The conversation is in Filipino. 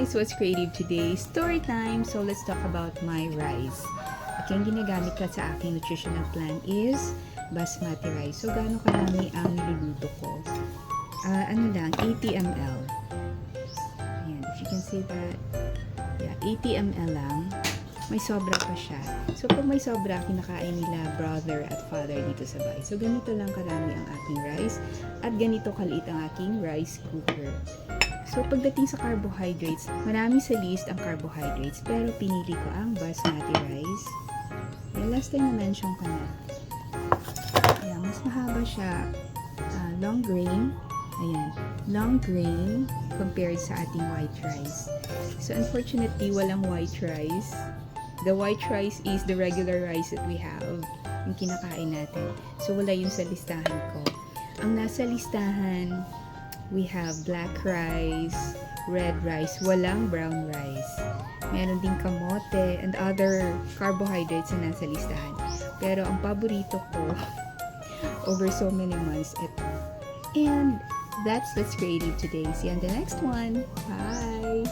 guys! What's creative today? Story time! So let's talk about my rice. Okay, ang ginagamit ka sa aking nutritional plan is basmati rice. So gaano karami ang niluluto ko? Ano lang, 80 ml. Ayan, if you can see that. Yeah, 80 ml lang. May sobra pa siya. So pag may sobra, kinakain nila brother at father dito sa bahay. So ganito lang karami ang aking rice at ganito kaliit ang aking rice cooker. So pagdating sa carbohydrates, marami sa list ang carbohydrates pero pinili ko ang basmati rice. Yung last time na-mention ko na. Ayan, mas mahaba siya. Long grain. Ayan, long grain compared sa ating white rice. So unfortunately, walang white rice. The white rice is the regular rice that we have, yung kinakain natin. So wala yun sa listahan ko. Ang nasa listahan, we have black rice, red rice, walang brown rice. Meron ding kamote and other carbohydrates na nasa listahan. Pero ang paborito ko, over so many months, ito. And that's creative today. See you on the next one. Bye!